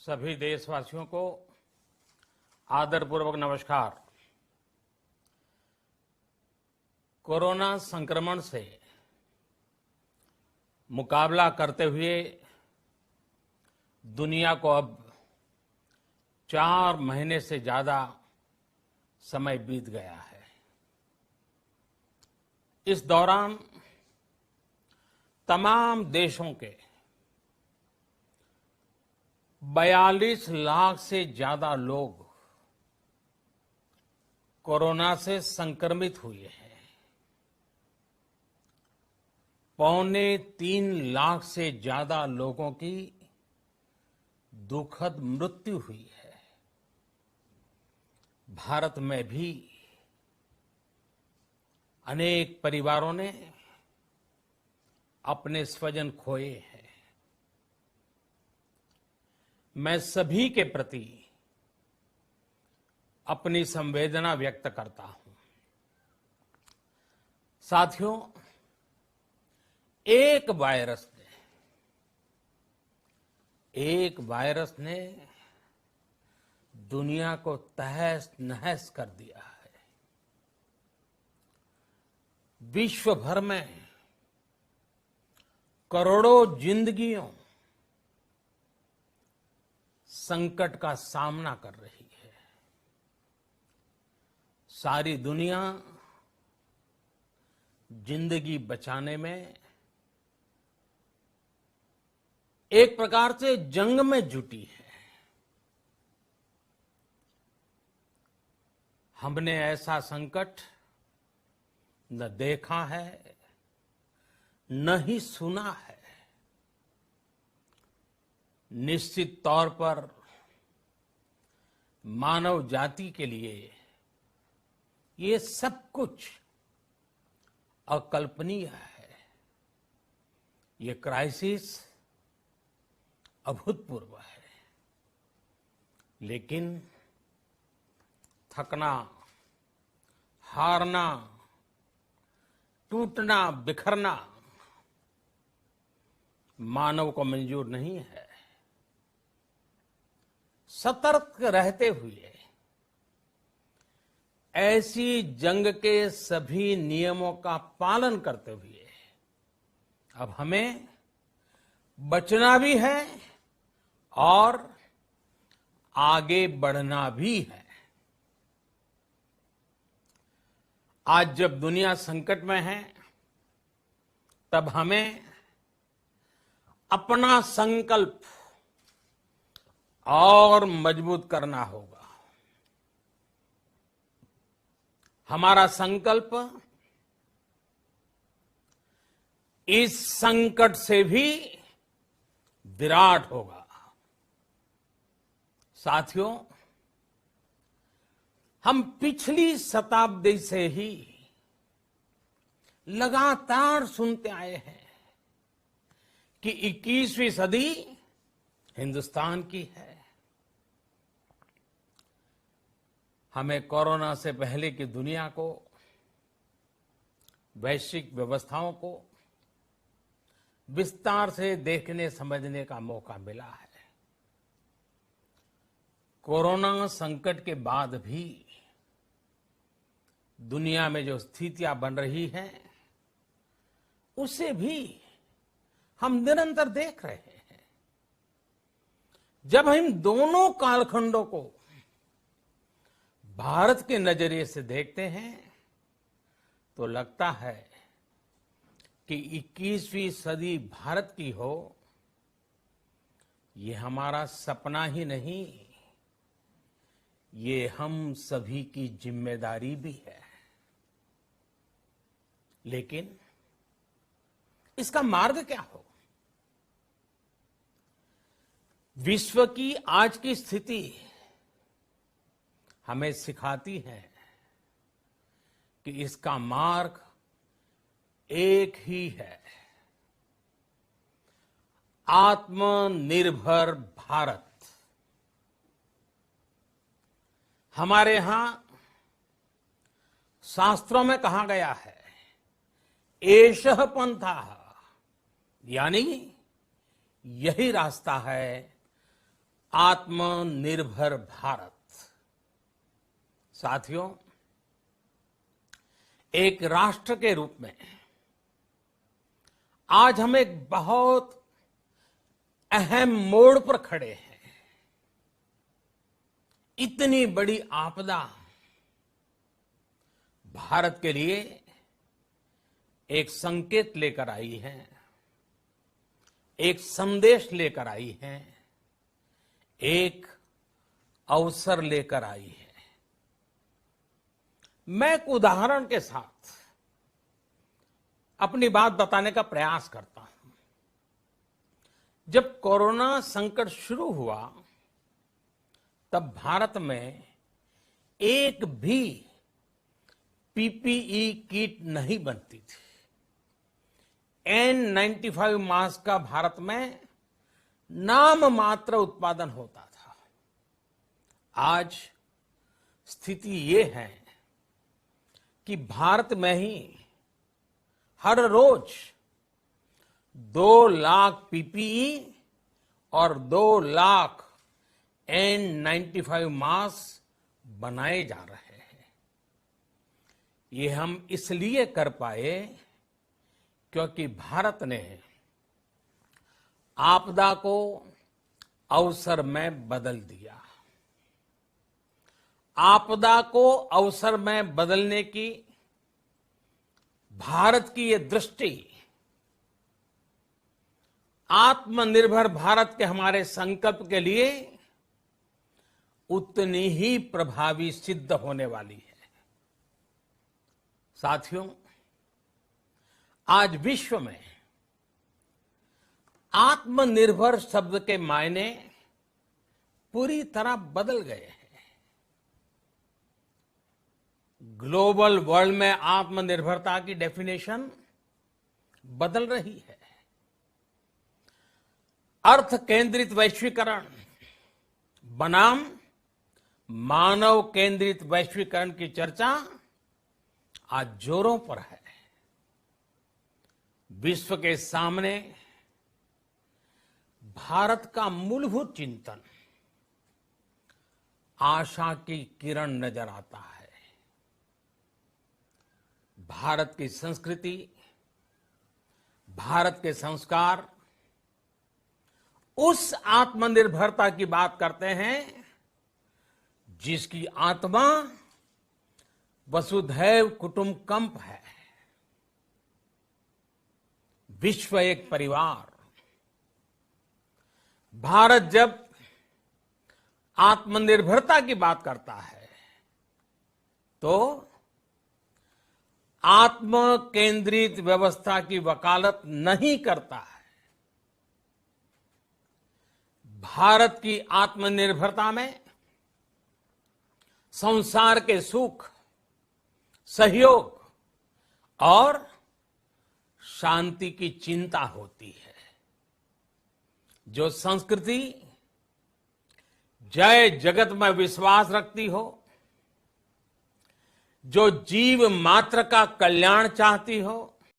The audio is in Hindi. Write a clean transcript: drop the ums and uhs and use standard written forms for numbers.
सभी देशवासियों को आदरपूर्वक नमस्कार। कोरोना संक्रमण से मुकाबला करते हुए दुनिया को अब 4 महीने से ज्यादा समय बीत गया है। इस दौरान तमाम देशों के 42 लाख से ज्यादा लोग कोरोना से संक्रमित हुए हैं। 2.25 लाख से ज्यादा लोगों की दुखद मृत्यु हुई है। भारत में भी अनेक परिवारों ने अपने स्वजन खोए हैं। मैं सभी के प्रति अपनी संवेदना व्यक्त करता हूं। साथियों, एक वायरस ने दुनिया को तहस नहस कर दिया है। विश्व भर में करोड़ों जिंदगियों संकट का सामना कर रही है। सारी दुनिया जिंदगी बचाने में एक प्रकार से जंग में जुटी है। हमने ऐसा संकट न देखा है, न ही सुना है। निश्चित तौर पर मानव जाति के लिए ये सब कुछ अकल्पनीय है। ये क्राइसिस अभूतपूर्व है। लेकिन थकना, हारना, टूटना, बिखरना मानव को मंजूर नहीं है। सतर्क रहते हुए ऐसी जंग के सभी नियमों का पालन करते हुए अब हमें बचना भी है और आगे बढ़ना भी है। आज जब दुनिया संकट में है, तब हमें अपना संकल्प और मजबूत करना होगा। हमारा संकल्प इस संकट से भी विराट होगा। साथियों, हम पिछली शताब्दी से ही लगातार सुनते आए हैं कि 21वीं सदी हिंदुस्तान की है। हमें कोरोना से पहले की दुनिया को, वैश्विक व्यवस्थाओं को विस्तार से देखने समझने का मौका मिला है। कोरोना संकट के बाद भी दुनिया में जो स्थितियां बन रही हैं, उसे भी हम निरंतर देख रहे हैं। जब हम दोनों कालखंडों को भारत के नजरिए से देखते हैं तो लगता है कि 21वीं सदी भारत की हो, ये हमारा सपना ही नहीं, ये हम सभी की जिम्मेदारी भी है। लेकिन इसका मार्ग क्या हो? विश्व की आज की स्थिति हमें सिखाती है कि इसका मार्ग एक ही है, आत्मनिर्भर भारत। हमारे यहां शास्त्रों में कहा गया है, एषः पंथः, यानी यही रास्ता है आत्मनिर्भर भारत। साथियों, एक राष्ट्र के रूप में आज हम एक बहुत अहम मोड़ पर खड़े हैं। इतनी बड़ी आपदा भारत के लिए एक संकेत लेकर आई है, एक संदेश लेकर आई है, एक अवसर लेकर आई है। मैं एक उदाहरण के साथ अपनी बात बताने का प्रयास करता हूं। जब कोरोना संकट शुरू हुआ तब भारत में एक भी पीपीई किट नहीं बनती थी। N95 मास्क का भारत में नाम मात्र उत्पादन होता था। आज स्थिति ये है कि भारत में ही हर रोज 2 लाख पीपीई और 2 लाख N95 मास्क बनाए जा रहे हैं। ये हम इसलिए कर पाए क्योंकि भारत ने आपदा को अवसर में बदल दिया। आपदा को अवसर में बदलने की भारत की ये दृष्टि आत्मनिर्भर भारत के हमारे संकल्प के लिए उतनी ही प्रभावी सिद्ध होने वाली है। साथियों, आज विश्व में आत्मनिर्भर शब्द के मायने पूरी तरह बदल गए हैं। ग्लोबल वर्ल्ड में आत्मनिर्भरता की डेफिनेशन बदल रही है। अर्थ केंद्रित वैश्वीकरण बनाम मानव केंद्रित वैश्वीकरण की चर्चा आज जोरों पर है। विश्व के सामने भारत का मूलभूत चिंतन आशा की किरण नजर आता है। भारत की संस्कृति, भारत के संस्कार उस आत्मनिर्भरता की बात करते हैं जिसकी आत्मा वसुधैव कुटुंबकम है। विश्व एक परिवार। भारत जब आत्मनिर्भरता की बात करता है तो आत्म केंद्रित व्यवस्था की वकालत नहीं करता है। भारत की आत्मनिर्भरता में संसार के सुख, सहयोग और शांति की चिंता होती है। जो संस्कृति जय जगत में विश्वास रखती हो, जो जीव मात्र का कल्याण चाहती हो,